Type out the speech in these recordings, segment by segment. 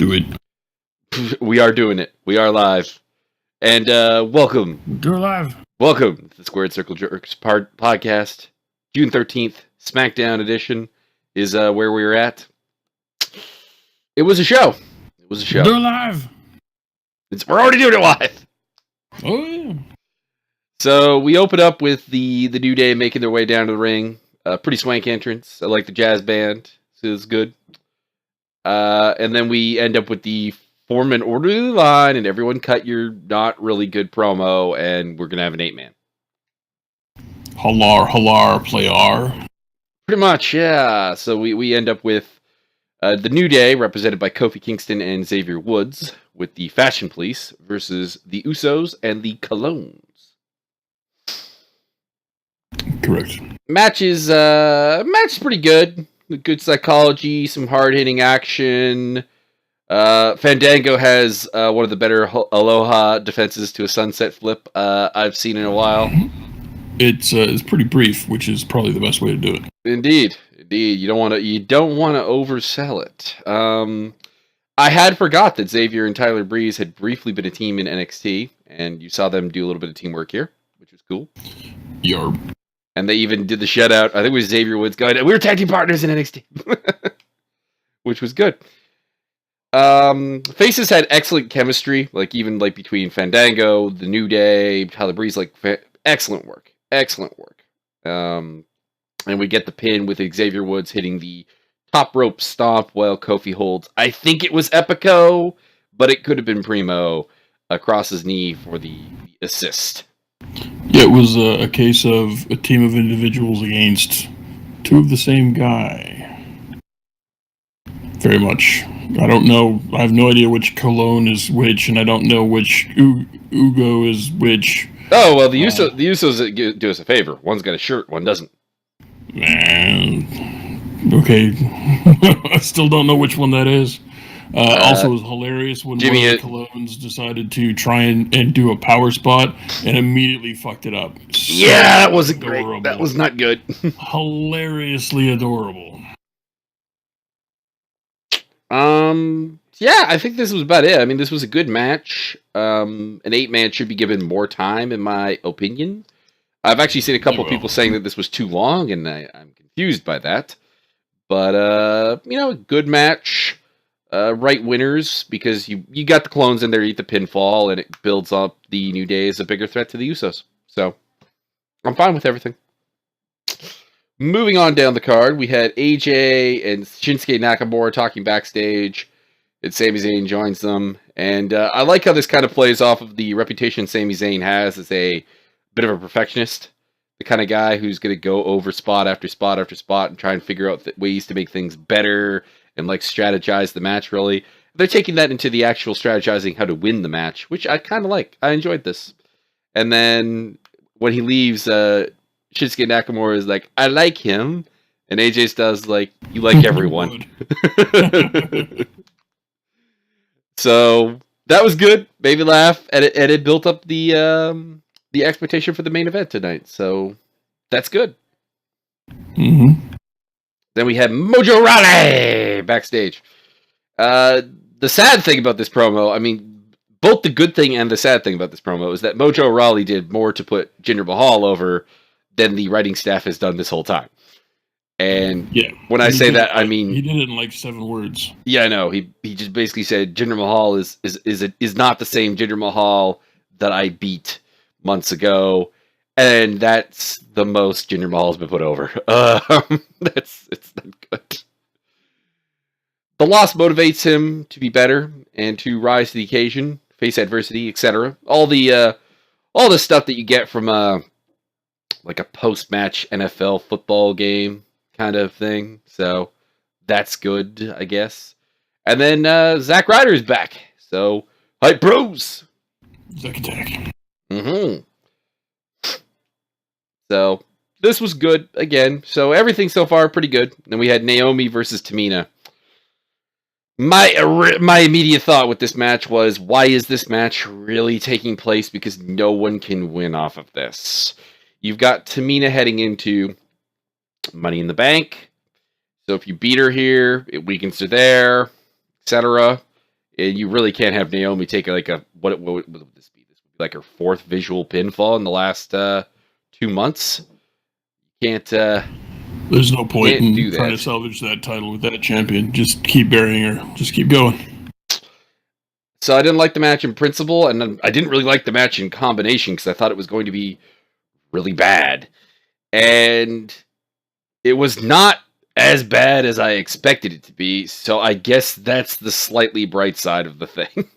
Do it. We are doing it. We are live. And welcome. Do it live. Welcome to the Squared Circle Jerks podcast. June 13th, Smackdown edition is where we were at. It was a show. Do it live. We're already doing it live. Oh, yeah. So we open up with the New Day making their way down to the ring. Pretty swank entrance. I like the jazz band. So it was good. And then we end up with the form an orderly line, and everyone cut your not really good promo, and we're gonna have an 8-man. Halar, play R. Pretty much, yeah. So we end up with the New Day, represented by Kofi Kingston and Xavier Woods, with the Fashion Police versus the Usos and the Colognes. Correct. Match is pretty good. Good psychology, some hard-hitting action. Fandango has one of the better Aloha defenses to a sunset flip I've seen in a while. It's pretty brief, which is probably the best way to do it. Indeed. You don't want to oversell it. I had forgot that Xavier and Tyler Breeze had briefly been a team in NXT, and you saw them do a little bit of teamwork here, which was cool. Yarp. And they even did the shutout. I think it was Xavier Woods going, we were tag team partners in NXT. Which was good. Faces had excellent chemistry, even between Fandango, the New Day, Tyler Breeze, excellent work. And we get the pin with Xavier Woods hitting the top rope stomp while Kofi holds, I think it was Epico, but it could have been Primo across his knee for the assist. Yeah, it was a case of a team of individuals against two of the same guy. Very much. I don't know. I have no idea which Cologne is which, and I don't know which Ugo is which. Oh, well, the Usos do us a favor. One's got a shirt, one doesn't. Man. Okay. I still don't know which one that is. Also, it was hilarious when one of the Colognes decided to try and do a power spot and immediately fucked it up. Yeah, that wasn't great. That was not good. Hilariously adorable. Yeah, I think this was about it. I mean, this was a good match. An 8-man should be given more time, in my opinion. I've actually seen a couple of people saying that this was too long, and I'm confused by that. But, a good match. Right winners, because you got the clones in there, eat the pinfall, and it builds up the New Day as a bigger threat to the Usos. So, I'm fine with everything. Moving on down the card, we had AJ and Shinsuke Nakamura talking backstage, and Sami Zayn joins them. And I like how this kind of plays off of the reputation Sami Zayn has as a bit of a perfectionist. The kind of guy who's going to go over spot after spot after spot and try and figure out ways to make things better and strategize the match, really. They're taking that into the actual strategizing how to win the match, which I kind of like. I enjoyed this. And then when he leaves, Shinsuke Nakamura is like, I like him. And AJ does you like everyone. So that was good. Made me laugh. And it built up the expectation for the main event tonight. So that's good. Mm-hmm. Then we had Mojo Rawley backstage. The sad thing about this promo, I mean, both the good thing and the sad thing about this promo is that Mojo Rawley did more to put Jinder Mahal over than the writing staff has done this whole time. And yeah, when I say that, I mean... He did it in 7 words. Yeah, I know. He just basically said Jinder Mahal is not the same Jinder Mahal that I beat months ago. And that's the most Jinder Mahal's been put over. It's not good. The loss motivates him to be better and to rise to the occasion, face adversity, etc. All the stuff that you get from a post-match NFL football game kind of thing. So that's good, I guess. And then Zack Ryder's back. So hype bros. Zack Attack. Mm-hmm. So this was good again. So everything so far pretty good. Then we had Naomi versus Tamina. My immediate thought with this match was, why is this match really taking place? Because no one can win off of this. You've got Tamina heading into Money in the Bank. So if you beat her here, it weakens her there, etc. And you really can't have Naomi take like what would this be? This would be like her 4th visual pinfall in the last 2 months. Can't. There's no point in trying to salvage that title with that champion. Just keep burying her. Just keep going. So I didn't like the match in principle, and I didn't really like the match in combination because I thought it was going to be really bad. And it was not as bad as I expected it to be, so I guess that's the slightly bright side of the thing.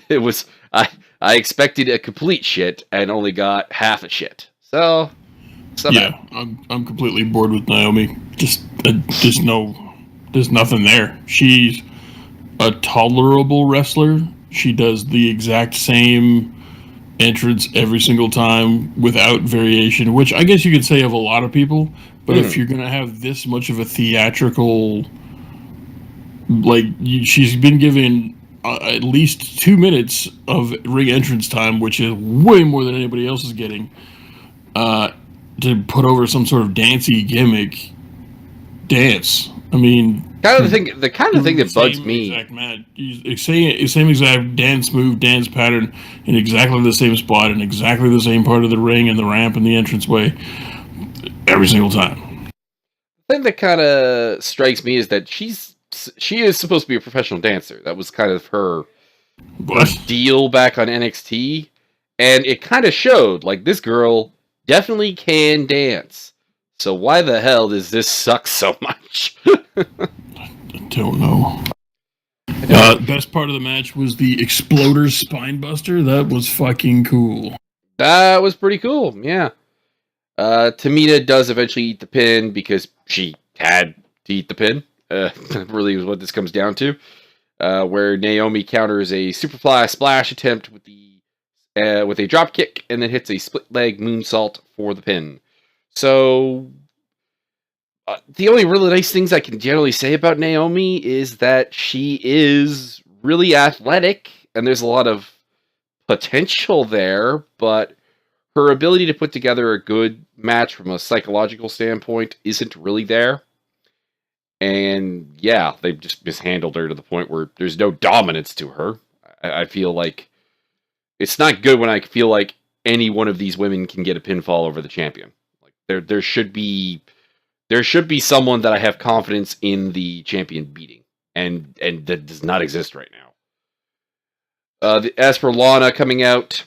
It was I expected a complete shit and only got half a shit. So yeah, I'm completely bored with Naomi. Just no, there's nothing there. She's a tolerable wrestler. She does the exact same entrance every single time without variation, which I guess you could say of a lot of people. But if you're gonna have this much of a theatrical, like she's been given at least 2 minutes of ring entrance time, which is way more than anybody else is getting, to put over some sort of dancey gimmick dance. I mean, the kind of thing that bugs me. Same exact dance move, dance pattern, in exactly the same spot, in exactly the same part of the ring and the ramp and the entranceway, every single time. The thing that kind of strikes me is that she is supposed to be a professional dancer. That was kind of her deal back on NXT, and it kind of showed. Like, this girl definitely can dance. So why the hell does this suck so much? I don't know. Best part of the match was the Exploder Spinebuster. That was fucking cool. That was pretty cool, yeah. Tamina does eventually eat the pin because she had to eat the pin. Really is what this comes down to. Where Naomi counters a Superfly splash attempt with a drop kick and then hits a split leg moonsault for the pin. So, the only really nice things I can generally say about Naomi is that she is really athletic, and there's a lot of potential there, but her ability to put together a good match from a psychological standpoint isn't really there. And yeah, they've just mishandled her to the point where there's no dominance to her. I feel like it's not good when I feel like any one of these women can get a pinfall over the champion. There should be someone that I have confidence in the champion beating, and that does not exist right now. As for Lana coming out,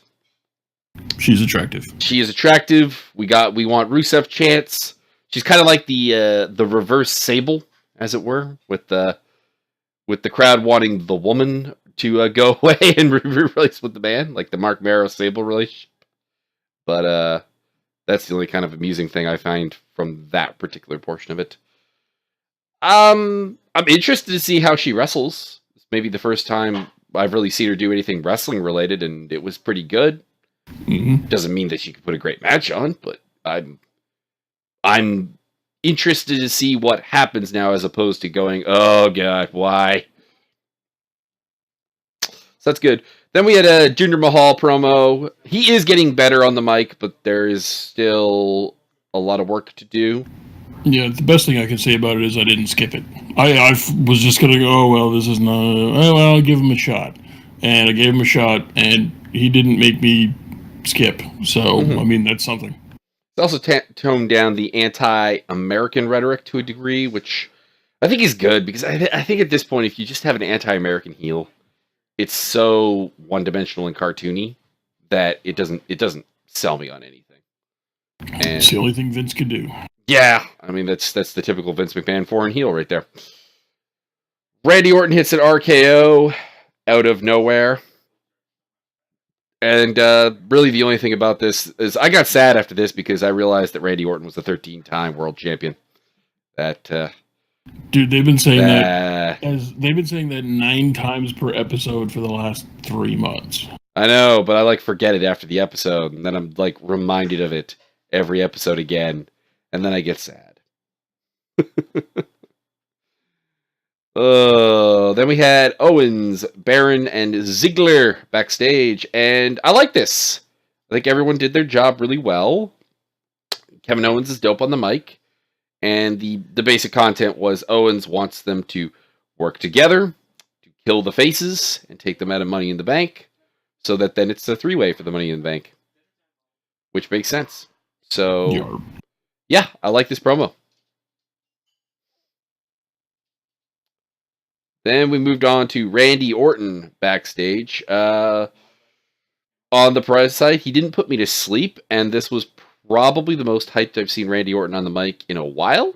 she's attractive. She is attractive. We want Rusev chants. She's kind of like the reverse Sable, as it were, with the crowd wanting the woman to go away and replace with the man, like the Mark Mero Sable relationship. But that's the only kind of amusing thing I find from that particular portion of it. I'm interested to see how she wrestles. It's maybe the first time I've really seen her do anything wrestling related, and it was pretty good. Mm-hmm. Doesn't mean that she could put a great match on, but I'm interested to see what happens now, as opposed to going, oh god, why? So that's good. Then we had a Jinder Mahal promo. He is getting better on the mic, but there is still a lot of work to do. Yeah, the best thing I can say about it is I didn't skip it. I was just going to go, oh, well, this is not... Oh, well, I'll give him a shot. And I gave him a shot, and he didn't make me skip. So, I mean, that's something. It's also toned down the anti-American rhetoric to a degree, which I think is good, because I think at this point, if you just have an anti-American heel, it's so one-dimensional and cartoony that it doesn't sell me on anything. And it's the only thing Vince could do. Yeah, I mean that's the typical Vince McMahon foreign heel right there. Randy Orton hits an RKO out of nowhere. And really the only thing about this is I got sad after this because I realized that Randy Orton was the 13-time world champion. Dude, they've been saying they've been saying that 9 times per episode for the last 3 months. I know, but I forget it after the episode, and then I'm reminded of it every episode again, and then I get sad. Then we had Owens, Byron, and Ziggler backstage, and I like this. I think everyone did their job really well. Kevin Owens is dope on the mic, and the basic content was Owens wants them to work together to kill the faces and take them out of Money in the Bank, so that then it's a 3-way for the Money in the Bank, which makes sense. So, yeah, I like this promo. Then we moved on to Randy Orton backstage. On the prize side, he didn't put me to sleep, and this was probably the most hyped I've seen Randy Orton on the mic in a while.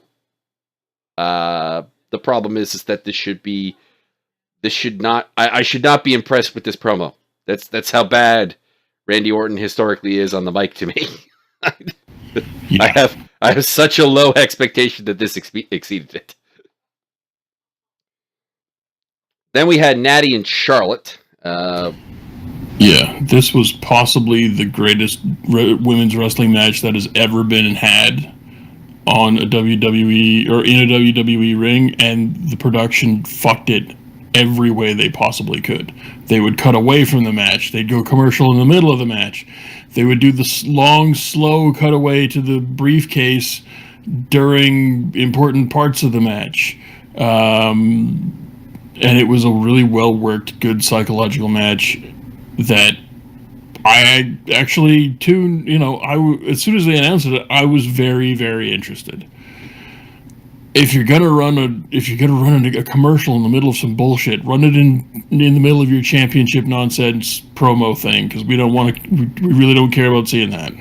The problem is that I should not be impressed with this promo. That's how bad Randy Orton historically is on the mic to me. Yeah. I have such a low expectation that this exceeded it. Then we had Natty and Charlotte. Yeah, this was possibly the greatest women's wrestling match that has ever been had on a WWE or in a WWE ring, and the production fucked it every way they possibly could. They would cut away from the match. They'd go commercial in the middle of the match. They would do the long, slow cutaway to the briefcase during important parts of the match. And it was a really well-worked, good psychological match that I actually tuned, as soon as they announced it, I was very, very interested. If you're gonna run a commercial in the middle of some bullshit, run it in the middle of your championship nonsense promo thing, because we really don't care about seeing that.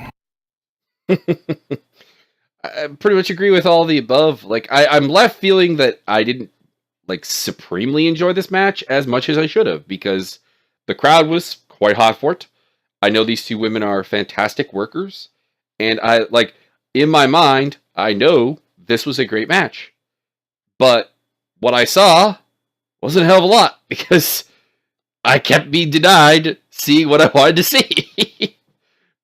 I pretty much agree with all the above. Like, I'm left feeling that I didn't supremely enjoy this match as much as I should have, because the crowd was quite hot for it. I know these two women are fantastic workers, and in my mind, I know this was a great match. But what I saw wasn't a hell of a lot, because I kept being denied seeing what I wanted to see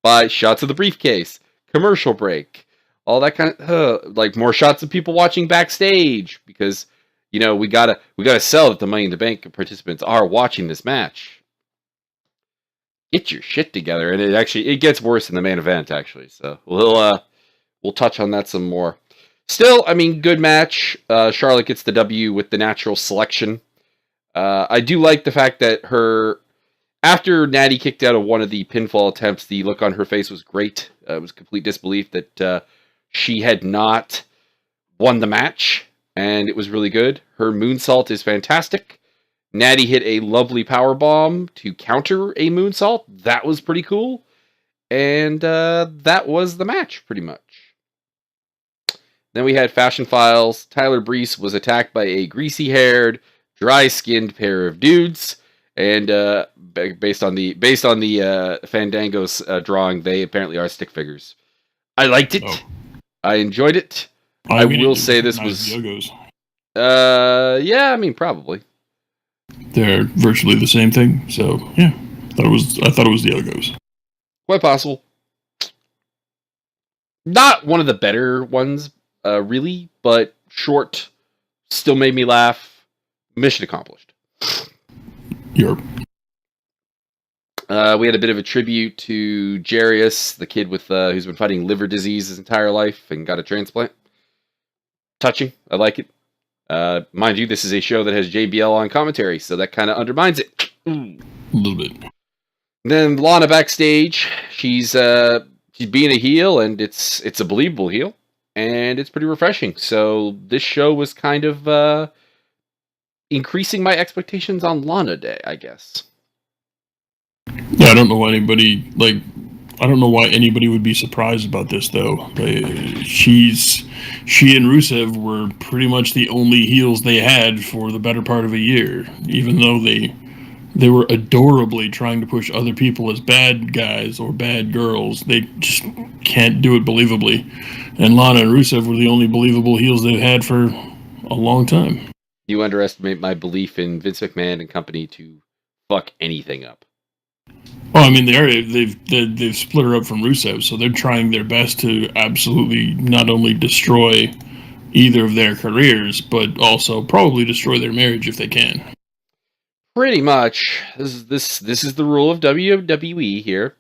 by shots of the briefcase, commercial break, all that kind of more shots of people watching backstage, because we gotta sell that the Money in the Bank participants are watching this match. Get your shit together, and it gets worse in the main event, actually. So we'll touch on that some more. Still, I mean, good match. Charlotte gets the W with the natural selection. I do like the fact that after Natty kicked out of one of the pinfall attempts, the look on her face was great. It was complete disbelief that she had not won the match, and it was really good. Her moonsault is fantastic. Natty hit a lovely powerbomb to counter a moonsault. That was pretty cool. And that was the match, pretty much. Then we had Fashion Files. Tyler Breeze was attacked by a greasy-haired, dry-skinned pair of dudes. And based on the Fandango's drawing, they apparently are stick figures. I liked it. Oh. I enjoyed it. I will say this was... Yogos. Yeah, I mean, probably. They're virtually the same thing, so yeah. I thought it was the Yogos. Quite possible. Not one of the better ones, really, but short, still made me laugh. Mission accomplished. Yep. We had a bit of a tribute to Jarius, the kid who's been fighting liver disease his entire life and got a transplant. Touching. I like it. Mind you, this is a show that has JBL on commentary, so that kind of undermines it. A little bit. Then Lana backstage, she's being a heel, and it's a believable heel, and it's pretty refreshing. So this show was kind of increasing my expectations on Lana Day, I guess. Yeah, I don't know why anybody would be surprised about this, though. She and Rusev were pretty much the only heels they had for the better part of a year, even though they were adorably trying to push other people as bad guys or bad girls. They just can't do it believably. And Lana and Rusev were the only believable heels they've had for a long time. You underestimate my belief in Vince McMahon and company to fuck anything up. Well, I mean, they've split her up from Rusev, so they're trying their best to absolutely not only destroy either of their careers, but also probably destroy their marriage if they can. Pretty much. This is the rule of WWE here.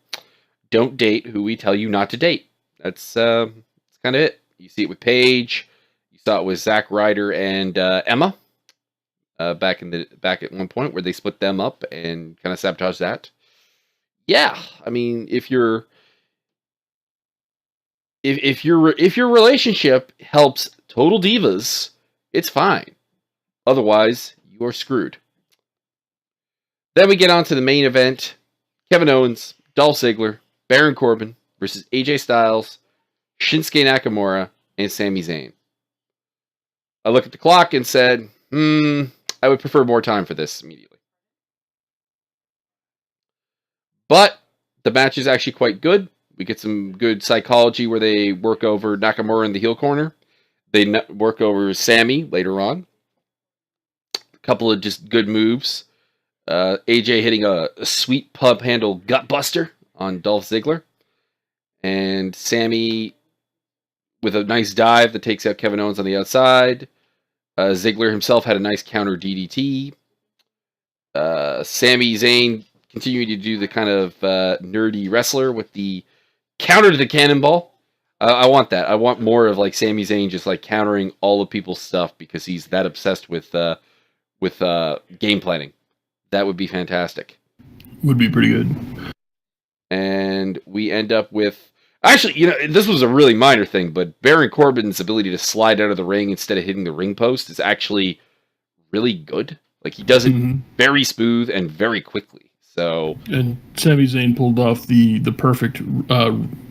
Don't date who we tell you not to date. That's kind of it. You see it with Paige. You saw it with Zack Ryder and Emma. back at one point where they split them up and kind of sabotaged that. Yeah, I mean, if your relationship helps Total Divas, it's fine. Otherwise, you're screwed. Then we get on to the main event: Kevin Owens, Dolph Ziggler, Baron Corbin versus AJ Styles, Shinsuke Nakamura, and Sami Zayn. I looked at the clock and said, I would prefer more time for this immediately. But the match is actually quite good. We get some good psychology where they work over Nakamura in the heel corner. They work over Sami later on. A couple of just good moves. AJ hitting a sweet pub handle gut buster on Dolph Ziggler. And Sami with a nice dive that takes out Kevin Owens on the outside. Ziggler himself had a nice counter DDT. Sami Zayn continuing to do the kind of nerdy wrestler with the counter to the cannonball. I want that. I want more of like Sami Zayn just like countering all of people's stuff because he's that obsessed with game planning. That would be fantastic. Would be pretty good. And we end up with... Actually, this was a really minor thing, but Baron Corbin's ability to slide out of the ring instead of hitting the ring post is actually really good. Like, he does it very smooth and very quickly. So, and Sami Zayn pulled off the perfect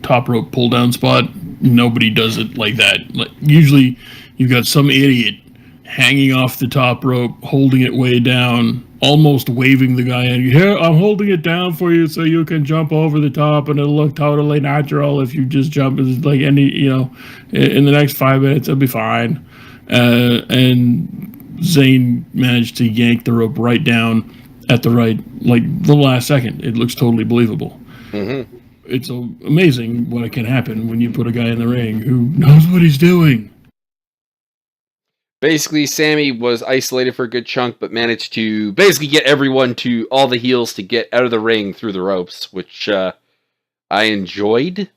top rope pull down spot. Nobody does it like that. Like, usually, you've got some idiot hanging off the top rope, holding it way down, almost waving the guy in. Here, I'm holding it down for you so you can jump over the top, and it'll look totally natural if you just jump. It's like any, in the next 5 minutes, it'll be fine. And Zayn managed to yank the rope right down at the last second. It looks totally believable. Mm-hmm. It's amazing what can happen when you put a guy in the ring who knows what he's doing. Basically, Sami was isolated for a good chunk, but managed to basically get all the heels to get out of the ring through the ropes, which I enjoyed.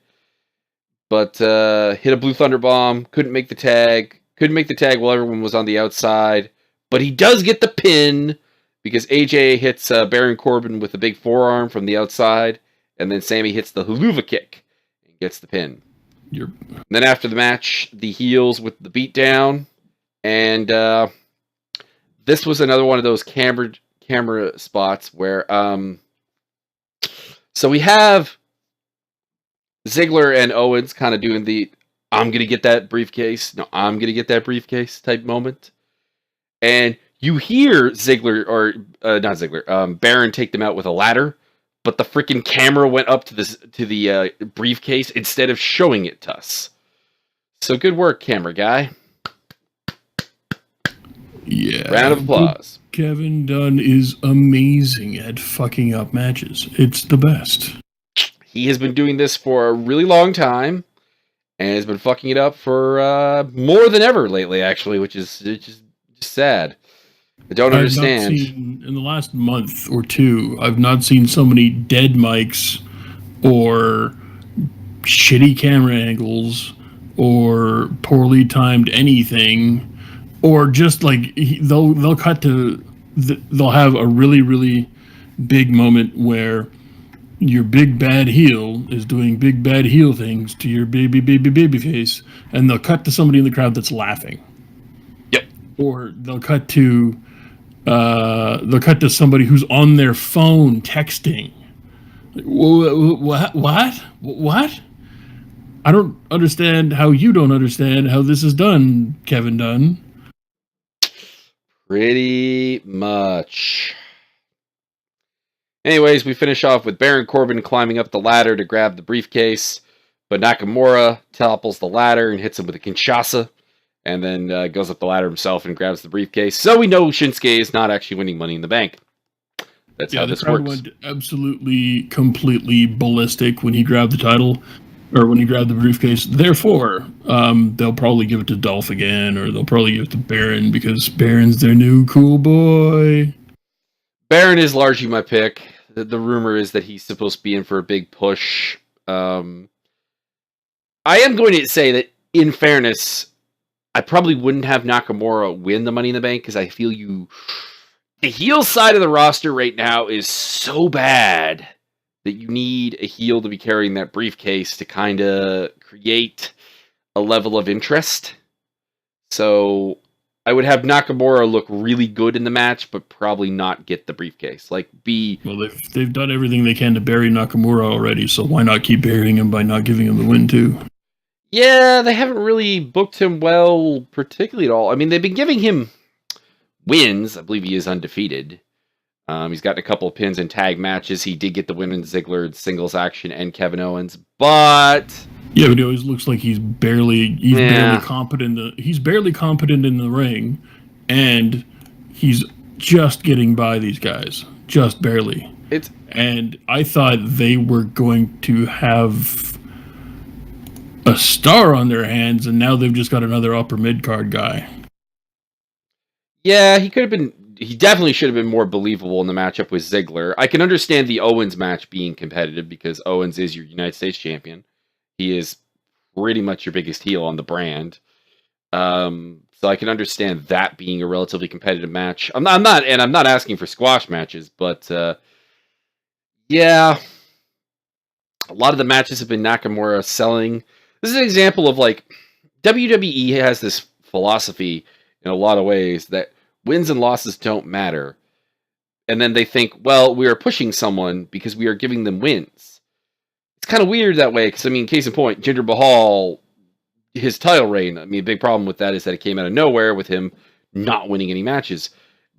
But hit a Blue Thunder Bomb, couldn't make the tag while everyone was on the outside. But he does get the pin, because AJ hits Baron Corbin with a big forearm from the outside, and then Sami hits the haluva kick and gets the pin. Then after the match, the heels with the beatdown. And this was another one of those camera spots where so we have Ziggler and Owens kind of doing the I'm going to get that briefcase. No, I'm going to get that briefcase type moment. And you hear Baron take them out with a ladder, but the freaking camera went up to the briefcase instead of showing it to us. So good work, camera guy. Yeah. Round of applause. Kevin Dunn is amazing at fucking up matches. It's the best. He has been doing this for a really long time, and has been fucking it up for more than ever lately, actually, which is just sad. I don't understand. In the last month or two, I've not seen so many dead mics or shitty camera angles or poorly timed anything. Or just like they'll cut to they'll have a really, really big moment where your big bad heel is doing big bad heel things to your baby face, and they'll cut to somebody in the crowd that's laughing. Yep. Or they'll cut to somebody who's on their phone texting. What? I don't understand how you don't understand how this is done, Kevin Dunn. Pretty much. Anyways, we finish off with Baron Corbin climbing up the ladder to grab the briefcase, but Nakamura topples the ladder and hits him with a Kinshasa, and then goes up the ladder himself and grabs the briefcase. So we know Shinsuke is not actually winning Money in the Bank. That's how this works. Went absolutely, completely ballistic when he grabbed the title. Or when he grabbed the briefcase. Therefore, they'll probably give it to Dolph again, or they'll probably give it to Baron, because Baron's their new cool boy. Baron is largely my pick. The rumor is that he's supposed to be in for a big push. I am going to say that, in fairness, I probably wouldn't have Nakamura win the Money in the Bank because I feel the heel side of the roster right now is so bad that you need a heel to be carrying that briefcase to kind of create a level of interest. So I would have Nakamura look really good in the match, but probably not get the briefcase. Well, they've done everything they can to bury Nakamura already, so why not keep burying him by not giving him the win too? Yeah, they haven't really booked him well, particularly at all. I mean, they've been giving him wins. I believe he is undefeated. He's gotten a couple of pins in tag matches. He did get the win in Ziggler singles action and Kevin Owens, but yeah, but it always looks like he's barely competent. He's barely competent in the ring, and he's just getting by these guys, just barely. And I thought they were going to have a star on their hands, and now they've just got another upper mid card guy. Yeah, he definitely should have been more believable in the matchup with Ziggler. I can understand the Owens match being competitive because Owens is your United States champion. He is pretty much your biggest heel on the brand. So I can understand that being a relatively competitive match. I'm not asking for squash matches, but yeah, a lot of the matches have been Nakamura selling. This is an example of WWE has this philosophy in a lot of ways that wins and losses don't matter. And then they think, well, we are pushing someone because we are giving them wins. It's kind of weird that way because, I mean, case in point, Jinder Mahal, his title reign, I mean, a big problem with that is that it came out of nowhere with him not winning any matches.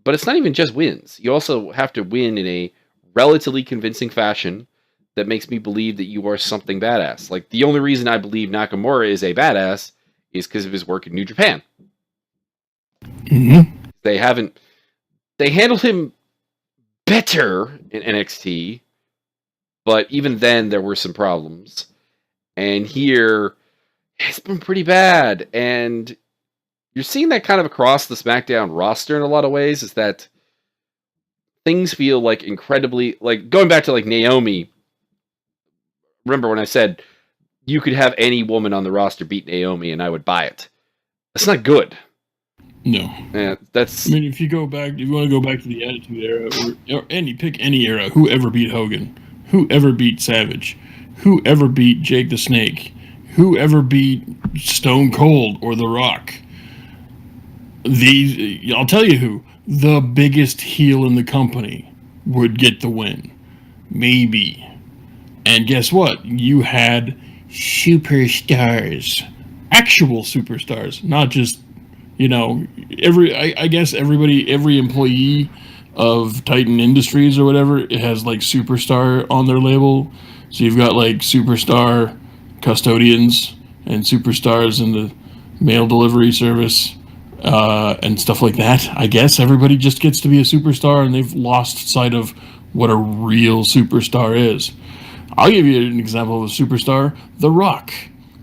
But it's not even just wins. You also have to win in a relatively convincing fashion that makes me believe that you are something badass. Like, the only reason I believe Nakamura is a badass is because of his work in New Japan. Mm-hmm. They handled him better in NXT, but even then there were some problems. And here, it's been pretty bad. And you're seeing that kind of across the SmackDown roster in a lot of ways, is that things feel like incredibly, like going back to like Naomi. Remember when I said you could have any woman on the roster beat Naomi and I would buy it? That's not good. No. Yeah, that's. I mean, if you want to go back to the Attitude Era, or pick any era, whoever beat Hogan, whoever beat Savage, whoever beat Jake the Snake, whoever beat Stone Cold or The Rock, I'll tell you who, the biggest heel in the company would get the win. Maybe. And guess what? You had superstars. Actual superstars. Not just, I guess every employee of Titan Industries or whatever, it has like superstar on their label. So you've got like superstar custodians and superstars in the mail delivery service and stuff like that. I guess everybody just gets to be a superstar, and they've lost sight of what a real superstar is. I'll give you an example of a superstar, The Rock.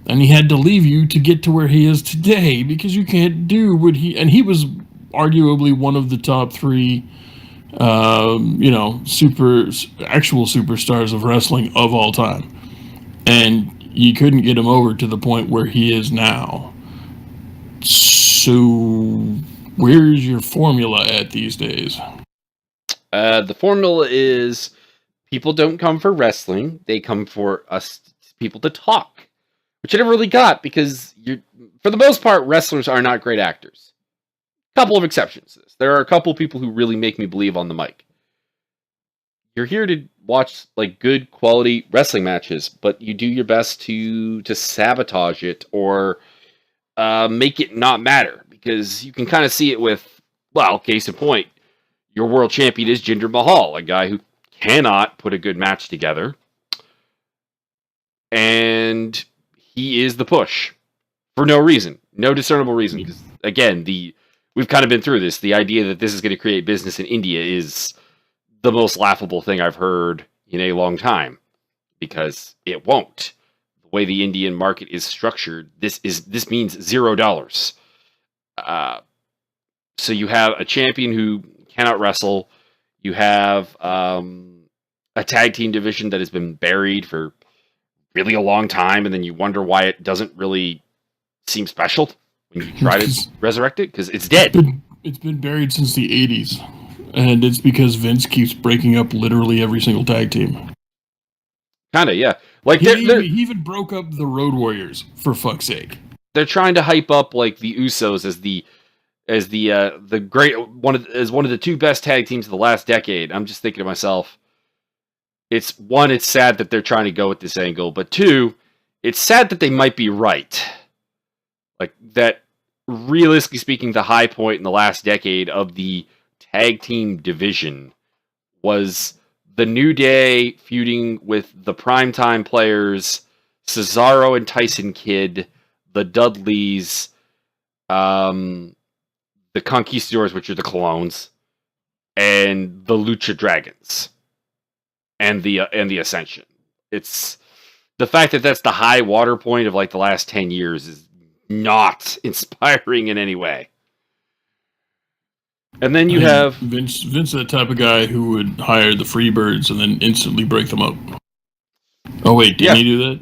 And he had to leave you to get to where he is today because you can't do what he was arguably one of the top three, actual superstars of wrestling of all time. And you couldn't get him over to the point where he is now. So where's your formula at these days? The formula is people don't come for wrestling. They come for us people to talk, which I never really got because for the most part, wrestlers are not great actors. Couple of exceptions to this. There are a couple of people who really make me believe on the mic. You're here to watch like good quality wrestling matches, but you do your best to sabotage it or make it not matter, because you can kind of see it with, well, case in point, your world champion is Jinder Mahal, a guy who cannot put a good match together, and he is the push for no reason, no discernible reason. Because again, we've kind of been through this. The idea that this is going to create business in India is the most laughable thing I've heard in a long time, because it won't. The way the Indian market is structured, this means $0. So you have a champion who cannot wrestle. You have a tag team division that has been buried for really a long time, and then you wonder why it doesn't really seem special. when you try to resurrect it? Because it's dead. It's been buried since the 80s. And it's because Vince keeps breaking up literally every single tag team. Kind of, yeah. Like he even broke up the Road Warriors, for fuck's sake. They're trying to hype up like the Usos as the great one of the two best tag teams of the last decade. I'm just thinking to myself, it's sad that they're trying to go with this angle, but two, it's sad that they might be right. Like that, realistically speaking, the high point in the last decade of the tag team division was the New Day feuding with the primetime players, Cesaro and Tyson Kidd, the Dudleys, the Conquistadors, which are the clones, and the Lucha Dragons, and the Ascension. It's the fact that that's the high water point of like the last 10 years is not inspiring in any way. And then you have Vince, the type of guy who would hire the Freebirds and then instantly break them up. Oh wait, didn't he do that?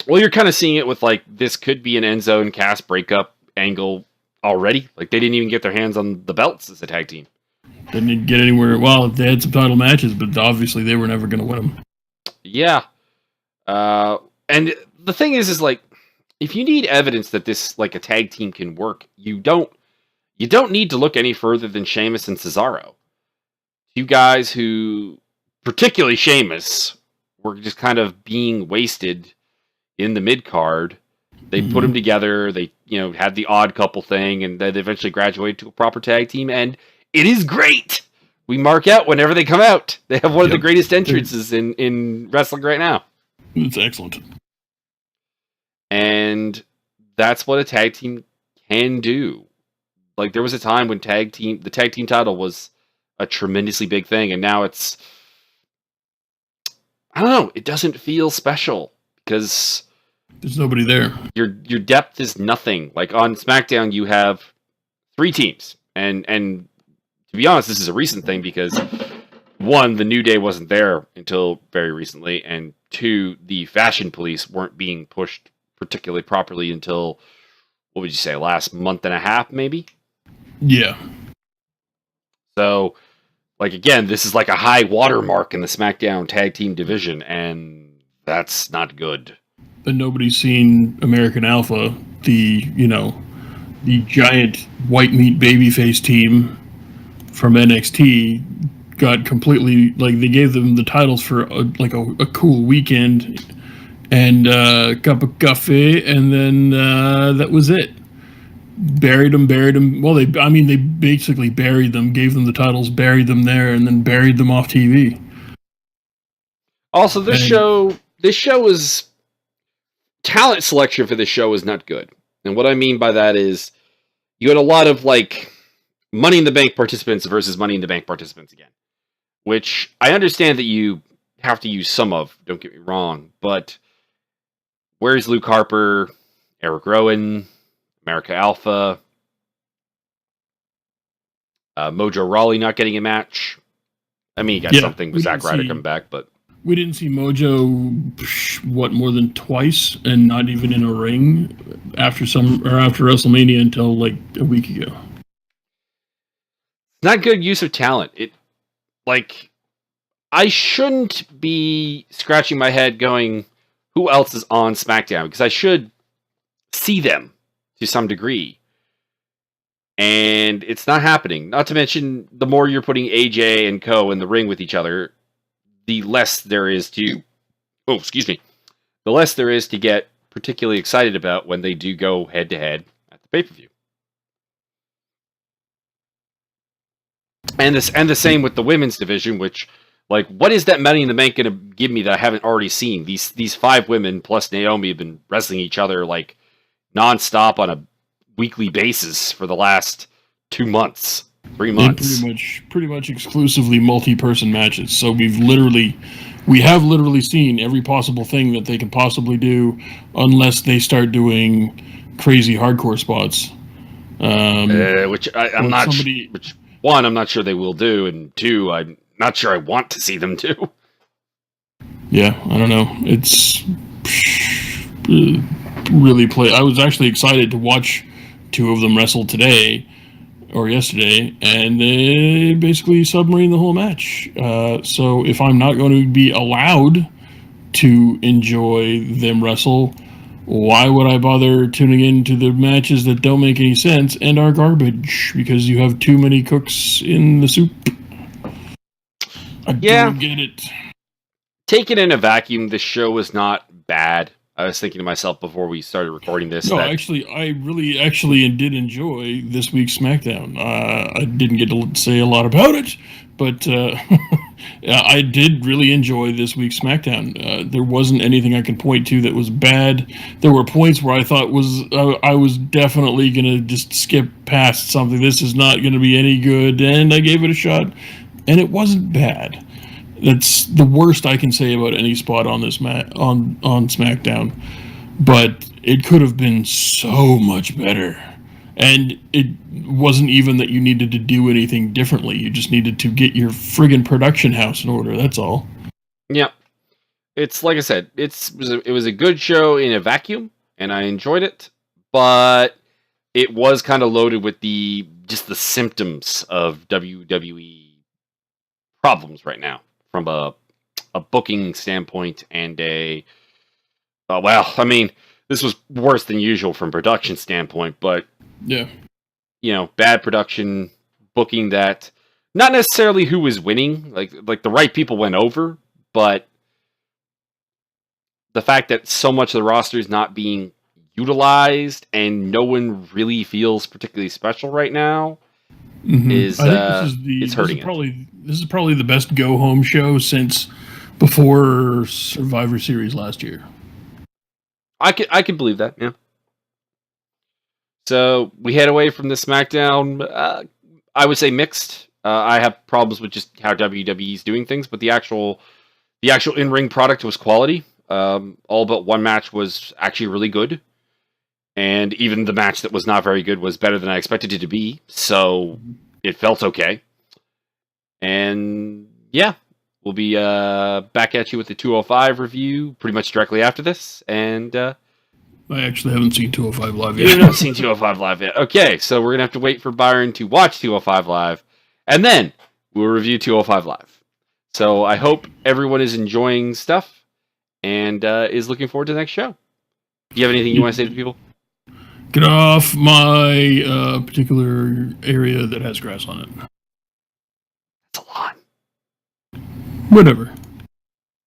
Well, you're kind of seeing it with like this could be an Enzo and Cass breakup angle already. Like they didn't even get their hands on the belts as a tag team. They didn't get anywhere. Well, they had some title matches, but obviously they were never going to win them. Yeah. And the thing is like, if you need evidence that this like a tag team can work, you don't need to look any further than Sheamus and Cesaro. Two guys who, particularly Sheamus, were just kind of being wasted in the mid card. They put them together. They, had the odd couple thing, and they eventually graduated to a proper tag team. And it is great. We mark out whenever they come out. They have one of the greatest entrances in wrestling right now. It's excellent. And that's what a tag team can do. Like there was a time when the tag team title was a tremendously big thing, and now it's, I don't know, it doesn't feel special because there's nobody there. Your depth is nothing. Like on SmackDown, you have 3 teams, and to be honest, this is a recent thing because 1, the New Day wasn't there until very recently, and 2, the Fashion Police weren't being pushed particularly properly until, what would you say, last month and a half, maybe? Yeah. So, like, again, this is like a high watermark in the SmackDown tag team division, and that's not good. And nobody's seen American Alpha, the giant white meat babyface team from NXT got completely, like, they gave them the titles for a cool weekend and a cup of coffee, and then that was it. Buried them. Well, they basically buried them, gave them the titles, buried them there, and then buried them off TV. Also, this show is talent selection for this show is not good. And what I mean by that is you had a lot of like Money in the Bank participants versus Money in the Bank participants again, which I understand that you have to use some of, don't get me wrong, but where's Luke Harper, Eric Rowan, America Alpha, Mojo Rawley not getting a match? I mean, you got something with Zack Ryder coming back, but we didn't see Mojo, more than twice, and not even in a ring after WrestleMania until like a week ago. Not good use of talent. I shouldn't be scratching my head going, who else is on SmackDown? Because I should see them to some degree. And it's not happening. Not to mention, the more you're putting AJ and Co. in the ring with each other, the less there is to... Oh, excuse me. The less there is to get particularly excited about when they do go head-to-head at the pay-per-view. And the same with the women's division, which, like, what is that Money in the Bank going to give me that I haven't already seen? These 5 women plus Naomi have been wrestling each other, like, nonstop on a weekly basis for the last 2 months, 3 months. Pretty much exclusively multi-person matches. So we have literally seen every possible thing that they can possibly do, unless they start doing crazy hardcore spots. I'm not sure they will do, and 2, I'm not sure I want to see them do. Yeah, I don't know. It's really I was actually excited to watch two of them wrestled today or yesterday, and they basically submarine the whole match. So if I'm not going to be allowed to enjoy them wrestle, why would I bother tuning into the matches that don't make any sense and are garbage? Because you have too many cooks in the soup. I don't get it. Taken in a vacuum, the show was not bad. I was thinking to myself before we started recording this. No, actually, I really actually did enjoy this week's SmackDown. I didn't get to say a lot about it, but I did really enjoy this week's SmackDown. There wasn't anything I can point to that was bad. There were points where I thought I was definitely going to just skip past something. This is not going to be any good, and I gave it a shot, and it wasn't bad. That's the worst I can say about any spot on this on SmackDown. But it could have been so much better. And it wasn't even that you needed to do anything differently. You just needed to get your friggin' production house in order. That's all. Yeah. It's like I said, it was a good show in a vacuum, and I enjoyed it. But it was kind of loaded with the symptoms of WWE problems right now. From a booking standpoint and this was worse than usual from production standpoint, but yeah, bad production, booking that not necessarily who was winning, like the right people went over, but the fact that so much of the roster is not being utilized and no one really feels particularly special right now. Is it's hurting it. This is probably the best go home show since before Survivor Series last year. I can believe that, yeah. So we head away from the SmackDown. I would say mixed. I have problems with just how WWE is doing things, but the actual in ring product was quality. All but one match was actually really good. And even the match that was not very good was better than I expected it to be. So it felt okay. And yeah, we'll be back at you with the 205 review pretty much directly after this. And I actually haven't seen 205 Live yet. You haven't seen 205 Live yet. Okay, so we're going to have to wait for Byron to watch 205 Live. And then we'll review 205 Live. So I hope everyone is enjoying stuff and is looking forward to the next show. Do you have anything you want to say to people? Get off my particular area that has grass on it. That's a lot. Whatever.